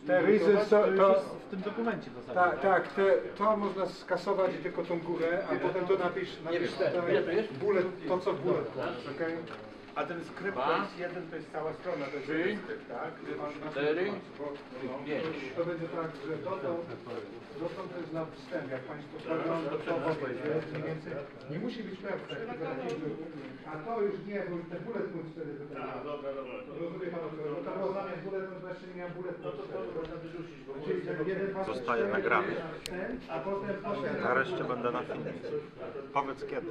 Te ryzy to w tym dokumencie w zasadzie. Tak, tak, to można skasować tylko tą górę, a potem to napisz bullet, to co w bullet, okay? A ten skrypt to jest jeden, to jest cała strona, to jest jeden skrypt, tak? 4, 5. To będzie tak, że dotąd to jest na wstęp, jak Państwo sprawdzą, to mniej więcej. Nie musi być perfekt, a to już nie, bo już ten bullet punkt wtedy tutaj. Dobra. Rozumie Pan, bo to było zamiast bullet punkt, bo jeszcze nie miałem bullet punkt. Można wyrzucić, bo Zostaje nagrany. A potem Nareszcie będę na filmie. Powiedz kiedy.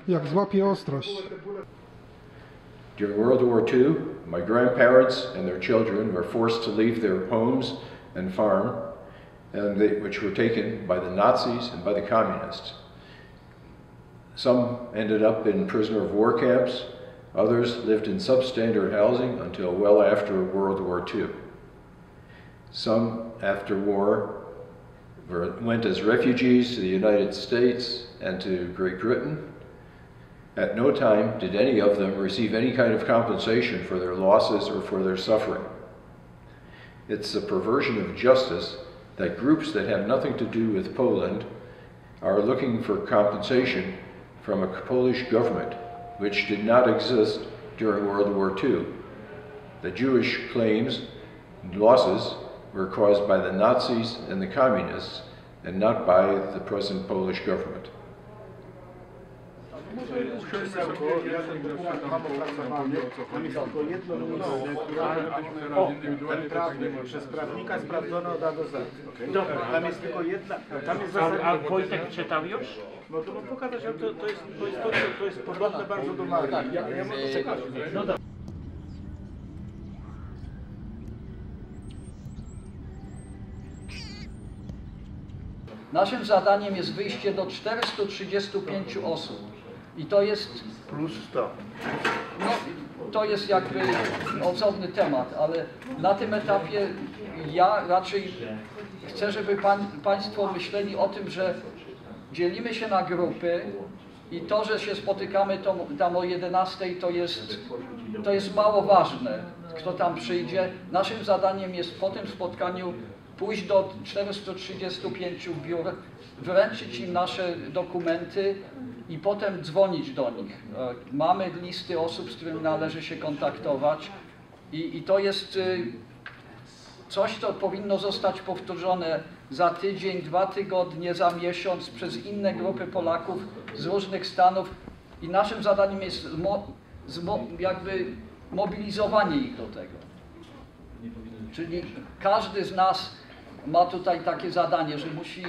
Jak złapie ostrość. During World War II, my grandparents and their children were forced to leave their homes and farm, which were taken by the Nazis and by the communists. Some ended up in prisoner of war camps, others lived in substandard housing until well after World War II. Some, after war, went as refugees to the United States and to Great Britain. At no time did any of them receive any kind of compensation for their losses or for their suffering. It's a perversion of justice that groups that have nothing to do with Poland are looking for compensation from a Polish government which did not exist during World War II. The Jewish claims and losses were caused by the Nazis and the communists and not by the present Polish government. Ten prawny, przez prawnika sprawdzono od A do Z. Tam jest tylko jedna. A Wojtek czytał już? No to pokazać, że to jest podobne bardzo do Marii. Ja mogę czekać. No dobra. Naszym zadaniem jest wyjście do 435 osób i to jest Plus 100. no, to jest jakby osobny temat, ale na tym etapie ja raczej chcę, żeby Państwo myśleli o tym, że dzielimy się na grupy i to, że się spotykamy tam o 11, to jest mało ważne, kto tam przyjdzie. Naszym zadaniem jest po tym spotkaniu pójść do 435 biur, wręczyć im nasze dokumenty i potem dzwonić do nich. Mamy listy osób, z którymi należy się kontaktować i to jest coś, co powinno zostać powtórzone za tydzień, 2 tygodnie, za miesiąc przez inne grupy Polaków z różnych stanów i naszym zadaniem jest jakby mobilizowanie ich do tego. Czyli każdy z nas ma tutaj takie zadanie, że musi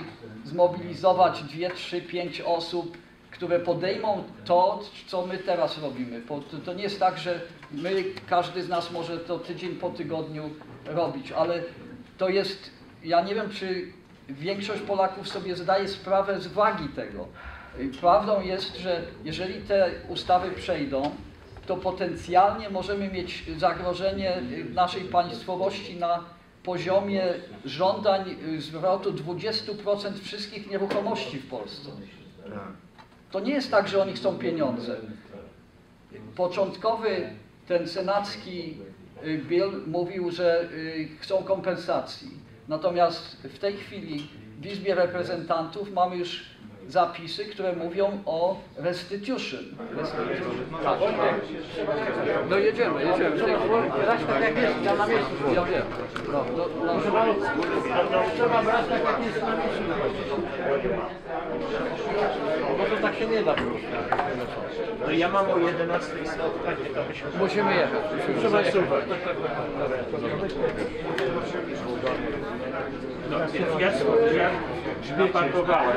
zmobilizować 2, 3, 5 osób, które podejmą to, co my teraz robimy. To nie jest tak, że każdy z nas może to tydzień po tygodniu robić, ale to jest, ja nie wiem, czy większość Polaków sobie zdaje sprawę z wagi tego. Prawdą jest, że jeżeli te ustawy przejdą, to potencjalnie możemy mieć zagrożenie naszej państwowości na poziomie żądań zwrotu 20% wszystkich nieruchomości w Polsce. To nie jest tak, że oni chcą pieniądze. Początkowy ten senacki bill mówił, że chcą kompensacji. Natomiast w tej chwili w Izbie Reprezentantów mamy już zapisy, które mówią o restitution. No jedziemy. Brać tak jak jest, na miejscu. Ja wiem. Trzeba brać tak jak jest na miejscu. Bo to tak się nie da. No ja mam o 11 spotkanie, to byśmy... Musimy jechać. Trzeba super. No, więc ja naparkowałem.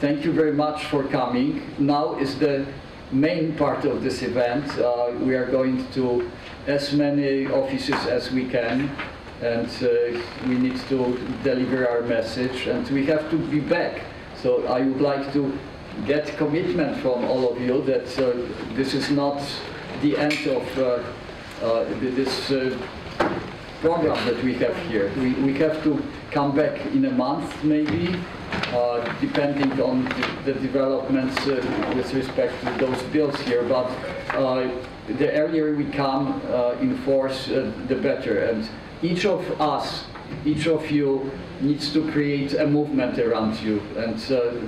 Thank you very much for coming. Now is the main part of this event. We are going to as many offices as we can, and we need to deliver our message, and we have to be back. So I would like to get commitment from all of you that this is not the end of this program that we have here. We have to come back in a month maybe, depending on the developments with respect to those bills here, but the earlier we come in force, the better. And each of us, each of you needs to create a movement around you, and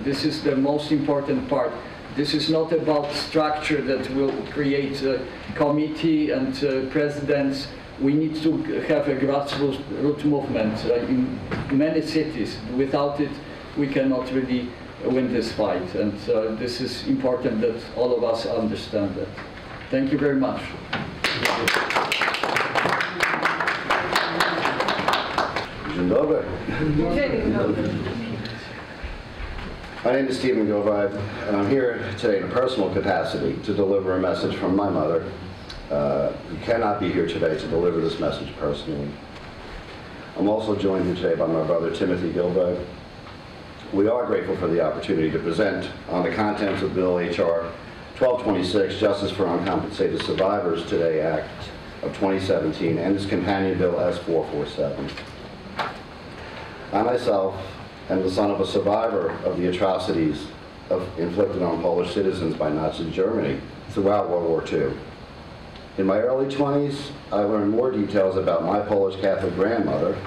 this is the most important part. This is not about structure that will create a committee and presidents. We need to have a grassroots movement in many cities. Without it, we cannot really win this fight, and this is important that all of us understand that. Thank you very much. Dzień dobry. My name is Stephen Govide, and I'm here today in a personal capacity to deliver a message from my mother, who cannot be here today to deliver this message personally. I'm also joined here today by my brother Timothy Gilbride. We are grateful for the opportunity to present on the contents of Bill H.R. 1226, Justice for Uncompensated Survivors Today Act of 2017, and its companion bill S447. I myself am the son of a survivor of the atrocities inflicted on Polish citizens by Nazi Germany throughout World War II. In my early 20s, I learned more details about my Polish Catholic grandmother,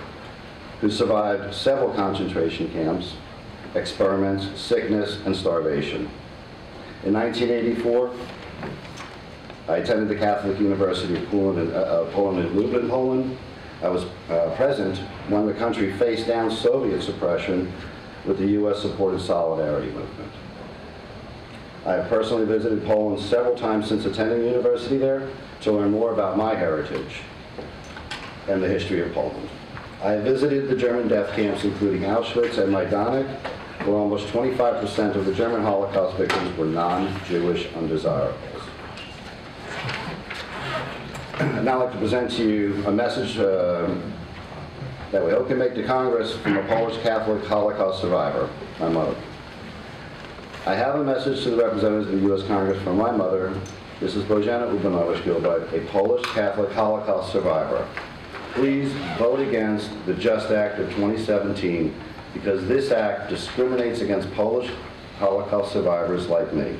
who survived several concentration camps, experiments, sickness, and starvation. In 1984, I attended the Catholic University of Poland in Lublin, Poland. I was present when the country faced down Soviet suppression with the U.S.-supported Solidarity movement. I have personally visited Poland several times since attending university there to learn more about my heritage and the history of Poland. I have visited the German death camps, including Auschwitz and Majdanek, where almost 25% of the German Holocaust victims were non-Jewish undesirables. I'd now like to present to you a message that we hope can make to Congress from a Polish Catholic Holocaust survivor, my mother. I have a message to the representatives of the U.S. Congress from my mother, Mrs. Bożena Urbanović-Gilbride, a Polish Catholic Holocaust survivor. Please vote against the JUST Act of 2017, because this act discriminates against Polish Holocaust survivors like me.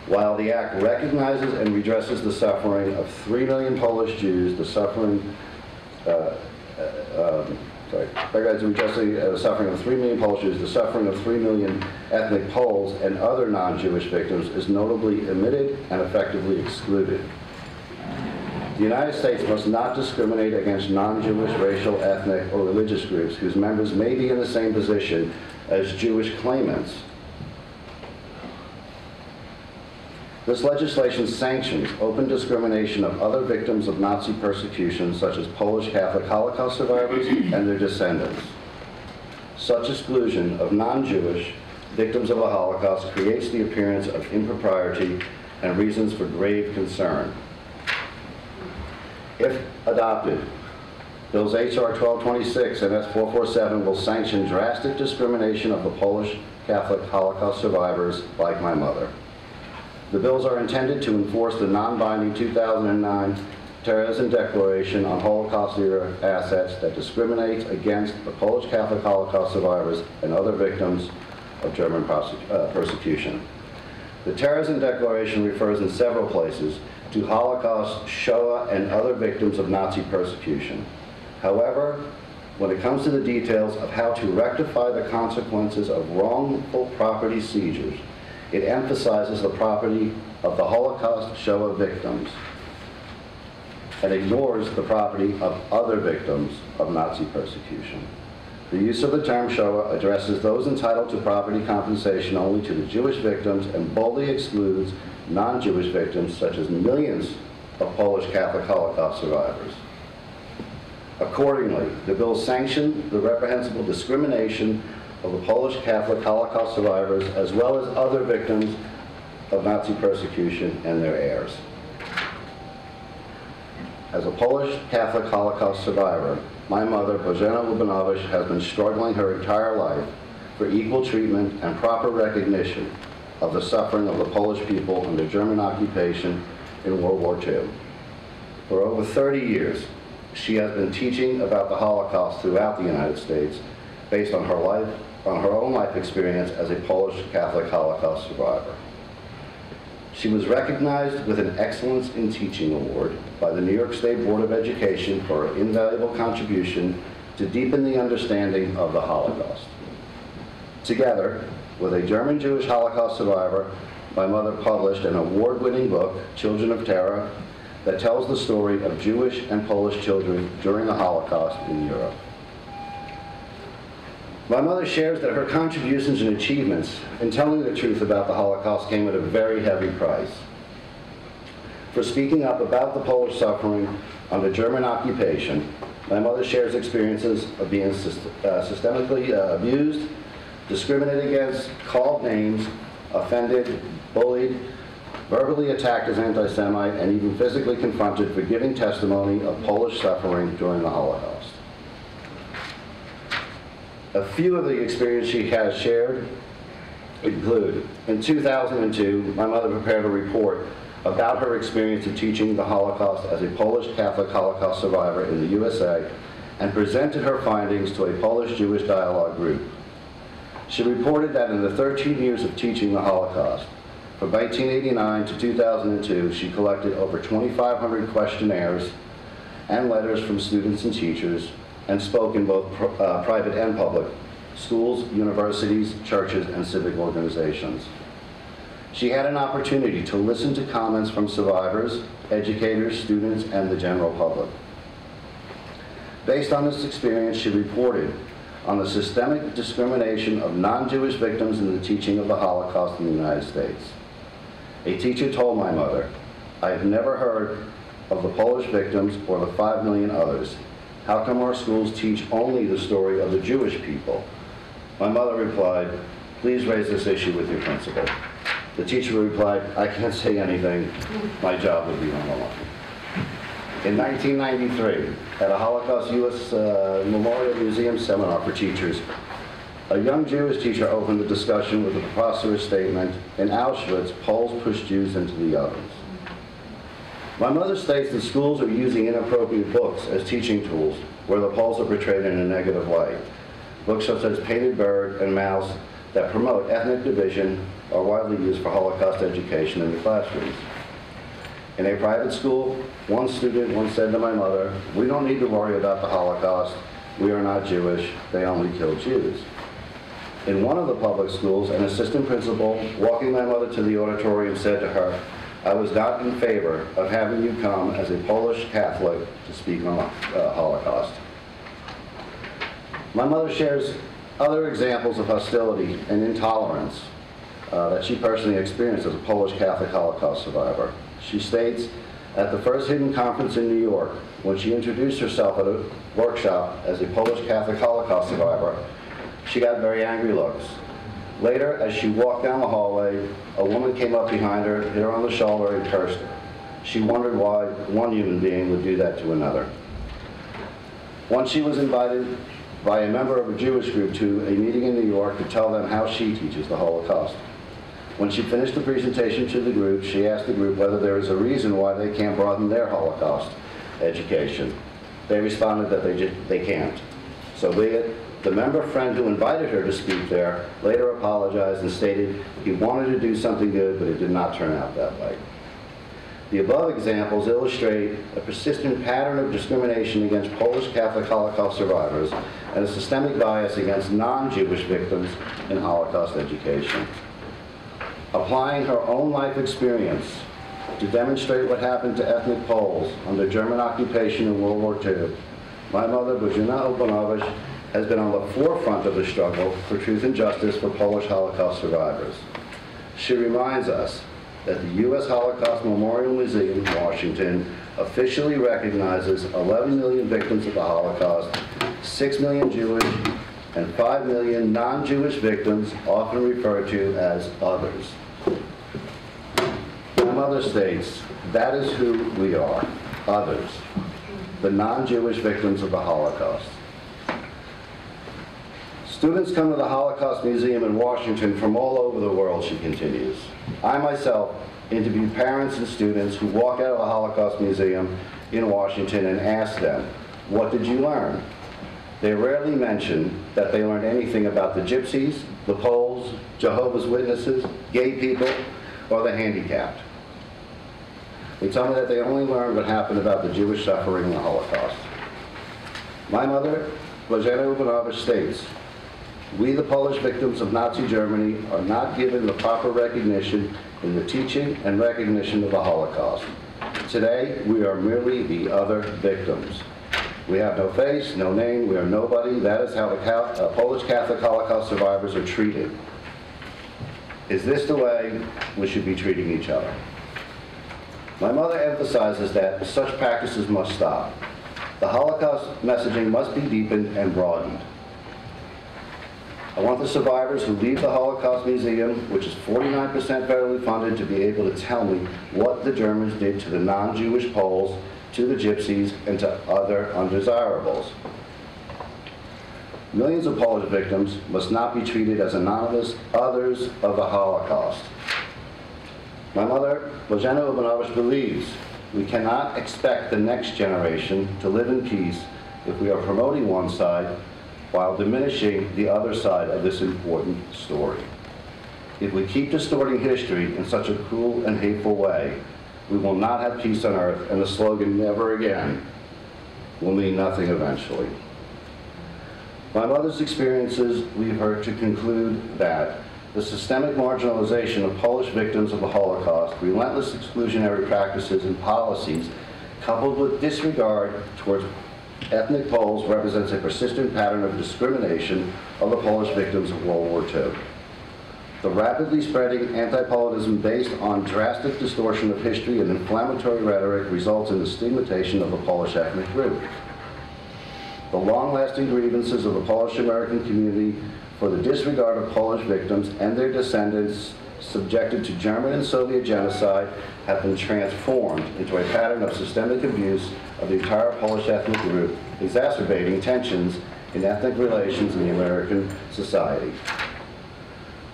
While the act recognizes and redresses the suffering of 3 million Polish Jews, the suffering of 3 million Polish Jews, the suffering of 3 million ethnic Poles and other non-Jewish victims is notably omitted and effectively excluded. The United States must not discriminate against non-Jewish racial, ethnic, or religious groups whose members may be in the same position as Jewish claimants. This legislation sanctions open discrimination of other victims of Nazi persecution, such as Polish Catholic Holocaust survivors and their descendants. Such exclusion of non-Jewish victims of the Holocaust creates the appearance of impropriety and reasons for grave concern. If adopted, Bills H.R. 1226 and S447 will sanction drastic discrimination of the Polish Catholic Holocaust survivors like my mother. The bills are intended to enforce the non-binding 2009 Terrorism Declaration on Holocaust-era assets that discriminates against the Polish Catholic Holocaust survivors and other victims of German persecution. The Terrorism Declaration refers in several places to Holocaust, Shoah, and other victims of Nazi persecution. However, when it comes to the details of how to rectify the consequences of wrongful property seizures, it emphasizes the property of the Holocaust Shoah victims and ignores the property of other victims of Nazi persecution. The use of the term Shoah addresses those entitled to property compensation only to the Jewish victims and boldly excludes non-Jewish victims, such as millions of Polish Catholic Holocaust survivors. Accordingly, the bill sanctions the reprehensible discrimination of the Polish Catholic Holocaust survivors, as well as other victims of Nazi persecution and their heirs. As a Polish Catholic Holocaust survivor, my mother, Bożena Urbanović, has been struggling her entire life for equal treatment and proper recognition of the suffering of the Polish people under German occupation in World War II. For over 30 years, she has been teaching about the Holocaust throughout the United States based on her own life experience as a Polish Catholic Holocaust survivor. She was recognized with an Excellence in Teaching Award by the New York State Board of Education for her invaluable contribution to deepen the understanding of the Holocaust. Together with a German Jewish Holocaust survivor, my mother published an award-winning book, Children of Terror, that tells the story of Jewish and Polish children during the Holocaust in Europe. My mother shares that her contributions and achievements in telling the truth about the Holocaust came at a very heavy price. For speaking up about the Polish suffering under German occupation, my mother shares experiences of being systemically abused, discriminated against, called names, offended, bullied, verbally attacked as anti-Semite, and even physically confronted for giving testimony of Polish suffering during the Holocaust. A few of the experiences she has shared include, in 2002, my mother prepared a report about her experience of teaching the Holocaust as a Polish Catholic Holocaust survivor in the USA and presented her findings to a Polish-Jewish dialogue group. She reported that in the 13 years of teaching the Holocaust, from 1989 to 2002, she collected over 2,500 questionnaires and letters from students and teachers and spoke in both private and public schools, universities, churches, and civic organizations. She had an opportunity to listen to comments from survivors, educators, students, and the general public. Based on this experience, she reported on the systemic discrimination of non-Jewish victims in the teaching of the Holocaust in the United States. A teacher told my mother, "I have never heard of the Polish victims or the 5 million others. How come our schools teach only the story of the Jewish people?" My mother replied, "Please raise this issue with your principal." The teacher replied, "I can't say anything. My job would be on the line." In 1993, at a Holocaust U.S. Memorial Museum seminar for teachers, a young Jewish teacher opened the discussion with a preposterous statement, "In Auschwitz, Poles pushed Jews into the ovens." My mother states that schools are using inappropriate books as teaching tools where the Poles are portrayed in a negative light. Books such as Painted Bird and Mouse that promote ethnic division are widely used for Holocaust education in the classrooms. In a private school, one student once said to my mother, "We don't need to worry about the Holocaust. We are not Jewish. They only kill Jews." In one of the public schools, an assistant principal, walking my mother to the auditorium, said to her, "I was not in favor of having you come as a Polish Catholic to speak on the Holocaust." My mother shares other examples of hostility and intolerance that she personally experienced as a Polish Catholic Holocaust survivor. She states, at the first Hidden Conference in New York, when she introduced herself at a workshop as a Polish Catholic Holocaust survivor, she got very angry looks. Later, as she walked down the hallway, a woman came up behind her, hit her on the shoulder, and cursed her. She wondered why one human being would do that to another. Once she was invited by a member of a Jewish group to a meeting in New York to tell them how she teaches the Holocaust. When she finished the presentation to the group, she asked the group whether there is a reason why they can't broaden their Holocaust education. They responded that they can't. So be it. The member friend who invited her to speak there later apologized and stated he wanted to do something good, but it did not turn out that way. The above examples illustrate a persistent pattern of discrimination against Polish Catholic Holocaust survivors and a systemic bias against non-Jewish victims in Holocaust education. Applying her own life experience to demonstrate what happened to ethnic Poles under German occupation in World War II, my mother, Bożena Oponowicz, has been on the forefront of the struggle for truth and justice for Polish Holocaust survivors. She reminds us that the U.S. Holocaust Memorial Museum in Washington officially recognizes 11 million victims of the Holocaust, 6 million Jewish, and 5 million non-Jewish victims, often referred to as others. My mother states, that is who we are, others, the non-Jewish victims of the Holocaust. Students come to the Holocaust Museum in Washington from all over the world, she continues. I myself interviewed parents and students who walk out of the Holocaust Museum in Washington and ask them, what did you learn? They rarely mention that they learned anything about the Gypsies, the Poles, Jehovah's Witnesses, gay people, or the handicapped. They tell me that they only learned what happened about the Jewish suffering in the Holocaust. My mother, Bożena Urbanović, states, we, the Polish victims of Nazi Germany, are not given the proper recognition in the teaching and recognition of the Holocaust. Today, we are merely the other victims. We have no face, no name, we are nobody. That is how the Polish Catholic Holocaust survivors are treated. Is this the way we should be treating each other? My mother emphasizes that such practices must stop. The Holocaust messaging must be deepened and broadened. I want the survivors who leave the Holocaust Museum, which is 49% federally funded, to be able to tell me what the Germans did to the non-Jewish Poles, to the Gypsies, and to other undesirables. Millions of Polish victims must not be treated as anonymous others of the Holocaust. My mother, Bożena Urbanović, believes we cannot expect the next generation to live in peace if we are promoting one side while diminishing the other side of this important story. If we keep distorting history in such a cruel and hateful way, we will not have peace on earth, and the slogan, never again, will mean nothing eventually. My mother's experiences lead her to conclude that the systemic marginalization of Polish victims of the Holocaust, relentless exclusionary practices and policies, coupled with disregard towards ethnic Poles, represents a persistent pattern of discrimination of the Polish victims of World War II. The rapidly spreading anti-Politism based on drastic distortion of history and inflammatory rhetoric results in the stigmatization of the Polish ethnic group. The long-lasting grievances of the Polish-American community for the disregard of Polish victims and their descendants subjected to German and Soviet genocide have been transformed into a pattern of systemic abuse of the entire Polish ethnic group, exacerbating tensions in ethnic relations in the American society.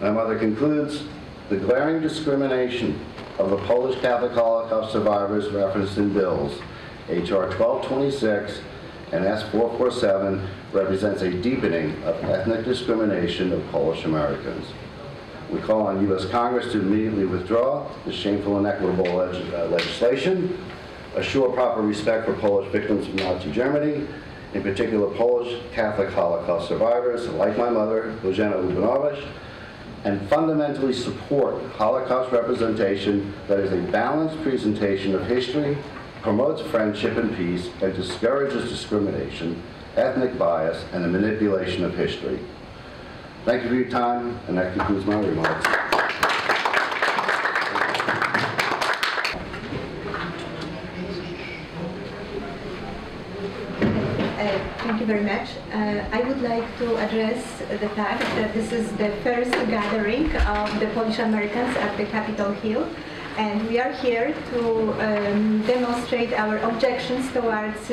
My mother concludes, the glaring discrimination of the Polish Catholic Holocaust survivors referenced in bills, H.R. 1226 and S. 447, represents a deepening of ethnic discrimination of Polish Americans. We call on U.S. Congress to immediately withdraw this shameful and inequitable legislation, assure proper respect for Polish victims of Nazi Germany, in particular Polish Catholic Holocaust survivors like my mother, Bożena Urbanović, and fundamentally support Holocaust representation that is a balanced presentation of history, promotes friendship and peace, and discourages discrimination, ethnic bias, and the manipulation of history. Thank you for your time, and that concludes my remarks. Thank you very much. I would like to address the fact that this is the first gathering of the Polish Americans at the Capitol Hill, and we are here to demonstrate our objections towards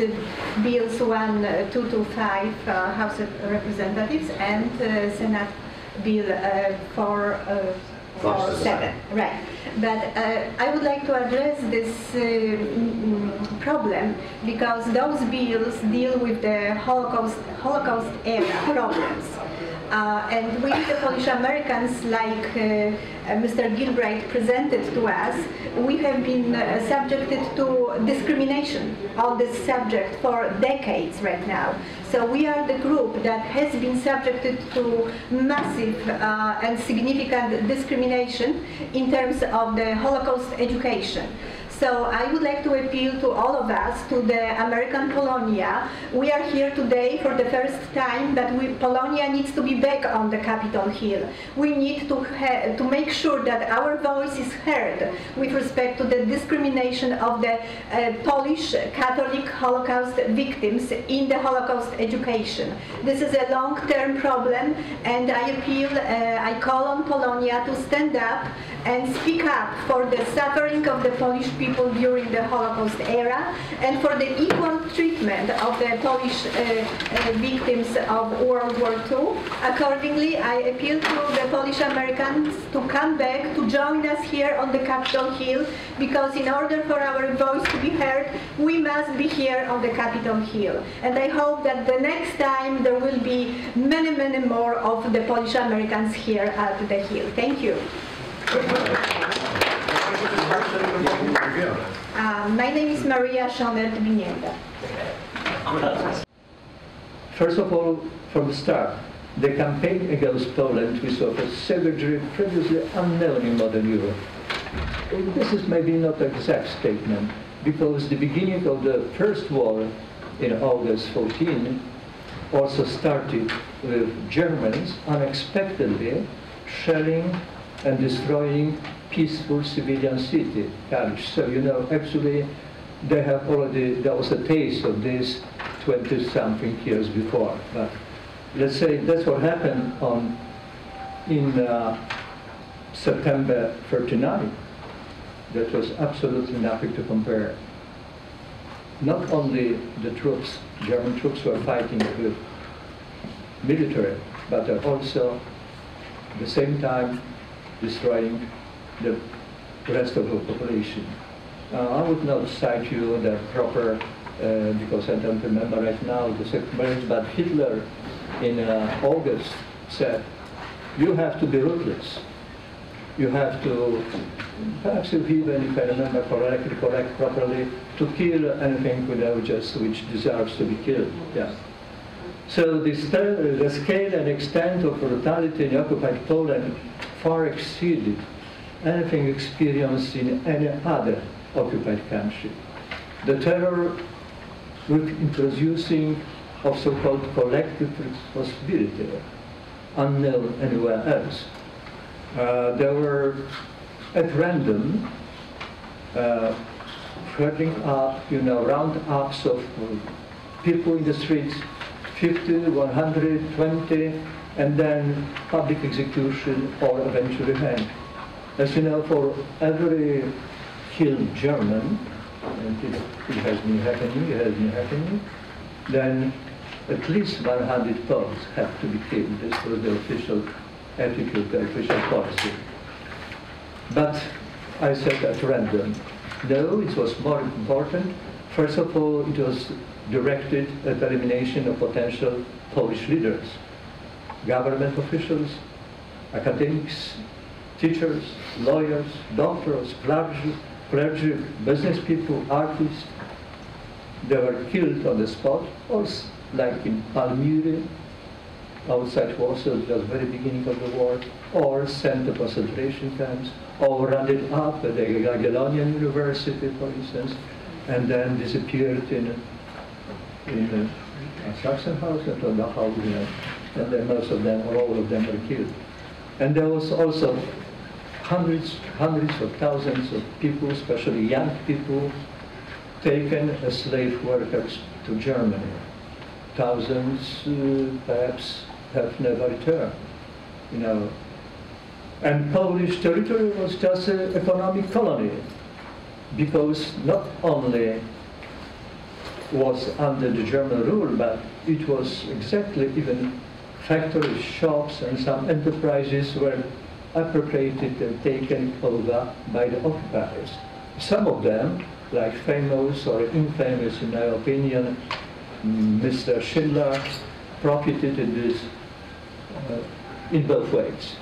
Bills 1, 2 to 5, House of Representatives, and Senate Bill 447. Right. But I would like to address this problem because those bills deal with the Holocaust era problems. And we, the Polish Americans, like Mr. Gilbride presented to us, we have been subjected to discrimination on this subject for decades right now. So we are the group that has been subjected to massive and significant discrimination in terms of the Holocaust education. So I would like to appeal to all of us, to the American Polonia. We are here today for the first time that Polonia needs to be back on the Capitol Hill. We need to make sure that our voice is heard with respect to the discrimination of the Polish Catholic Holocaust victims in the Holocaust education. This is a long-term problem, and I call on Polonia to stand up and speak up for the suffering of the Polish people during the Holocaust era and for the equal treatment of the Polish victims of World War II. Accordingly, I appeal to the Polish Americans to come back, to join us here on the Capitol Hill, because in order for our voice to be heard, we must be here on the Capitol Hill. And I hope that the next time there will be many, many more of the Polish Americans here at the Hill. Thank you. My name is Maria Szonet-Winięta. First of all, from the start, the campaign against Poland was of a savagery previously unknown in modern Europe. This is maybe not an exact statement, because the beginning of the First War in August 14 also started with Germans unexpectedly shelling and destroying peaceful civilian city, Kalisz. So, you know, actually they have already, there was a taste of this 20-something years before. But let's say that's what happened in September 39. That was absolutely nothing to compare. Not only the troops, German troops were fighting with military, but also at the same time destroying the rest of the population. I would not cite you the proper, because I don't remember right now the second, but Hitler in August said, you have to be ruthless. You have to, perhaps even if I remember correctly, properly, to kill anything without just which deserves to be killed. Yeah. So the scale and extent of brutality in occupied Poland far exceeded anything experienced in any other occupied country. The terror with introducing of so-called collective responsibility, unknown anywhere else. There were, at random, flooding up, you know, round-ups of people in the streets, 50, 120, and then public execution or eventually hanged. As you know, for every killed German, and it has been happening, then at least 100 Poles have to be killed. This was the official attitude, the official policy. But I said at random. No, it was more important. First of all, it was directed at the elimination of potential Polish leaders, government officials, academics, teachers, lawyers, doctors, clergy, business people, artists. They were killed on the spot, or like in Palmyra, outside Warsaw, at the very beginning of the war, or sent to concentration camps, or rounded up at the Jagiellonian University, for instance, and then disappeared in Sachsenhausen or Dachau, and then most of them, or all of them, were killed. And there was also hundreds of thousands of people, especially young people, taken as slave workers to Germany. Thousands, perhaps, have never returned, you know. And Polish territory was just an economic colony, because not only was under the German rule, but it was exactly even factories, shops, and some enterprises were appropriated and taken over by the occupiers. Some of them, like famous or infamous in my opinion, Mr. Schindler, profited in this in both ways.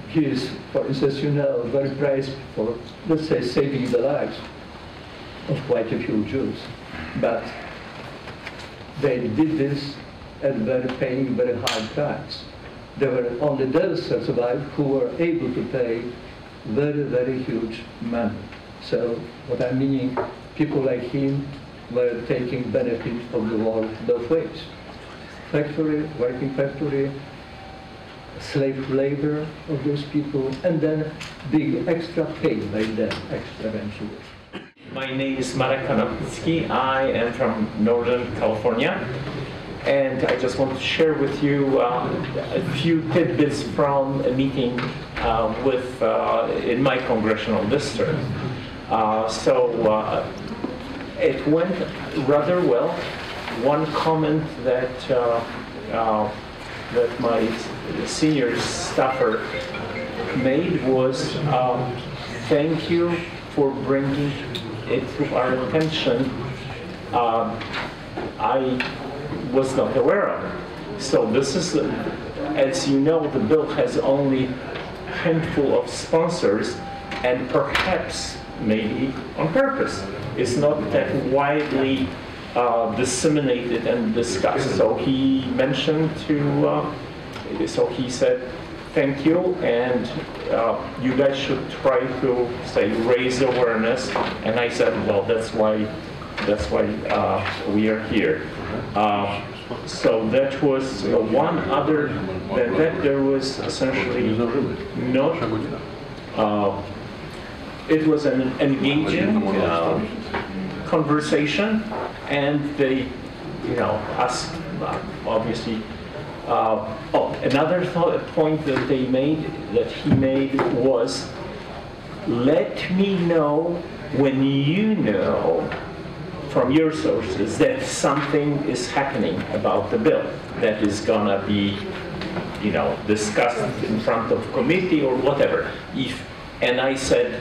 He is, for instance, you know, very prized for, let's say, saving the lives of quite a few Jews. But they did this at paying very high price. There were only those that survived who were able to pay very, very huge money. So what I'm meaning, people like him were taking benefit of the war both ways. Factory, working factory, slave labor of those people, and then big extra pay by them, extra eventually. My name is Marek Konopnicki. I am from Northern California, and I just want to share with you a few tidbits from a meeting in my congressional district. So it went rather well. One comment that that my senior staffer made was, thank you for bringing it to our attention. I was not aware of it. So this is, as you know, the bill has only a handful of sponsors, and perhaps, maybe on purpose, it's not that widely disseminated and discussed. So he mentioned so he said, thank you, and you guys should try to, say, raise awareness. And I said, well, that's why we are here. So that was one. Other than that, there was essentially no. It was an engaging conversation, and they, asked, obviously. Another point that he made was, let me know when you know from your sources that something is happening about the bill that is gonna be, discussed in front of committee or whatever. And I said,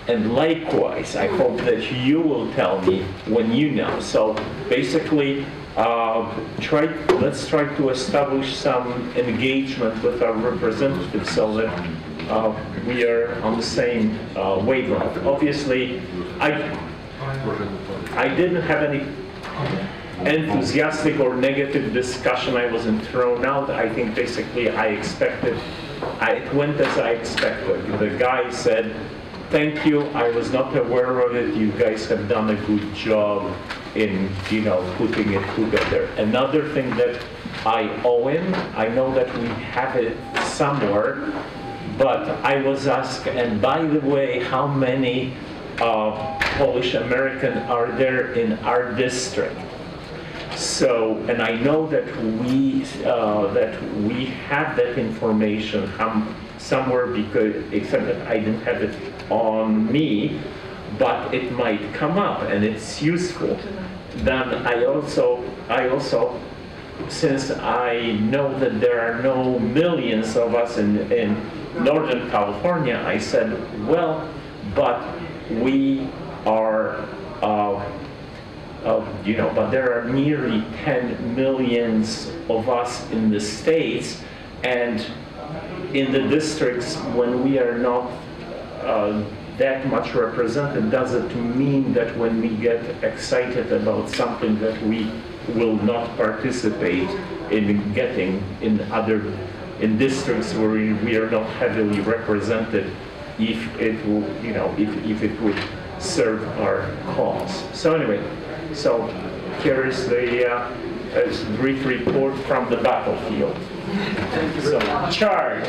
and likewise, I hope that you will tell me when you know. So basically, let's try to establish some engagement with our representatives so that we are on the same wavelength. Obviously, I didn't have any enthusiastic or negative discussion. I wasn't thrown out. I think basically I expected, it went as I expected. The guy said, thank you, I was not aware of it. You guys have done a good job in, putting it together. Another thing that I owe him, I know that we have it somewhere, but I was asked, and by the way, how many Polish American are there in our district? So, and I know that we have that information somewhere, because except that I didn't have it on me, but it might come up and it's useful. Then I also, since I know that there are no millions of us in Northern California, I said, well, but we are, but there are nearly 10 millions of us in the States, and in the districts when we are not that much represented, does it mean that when we get excited about something that we will not participate in getting in districts where we are not heavily represented, if it will, if it would serve our cause? So anyway, so here is the brief report from the battlefield. So charge.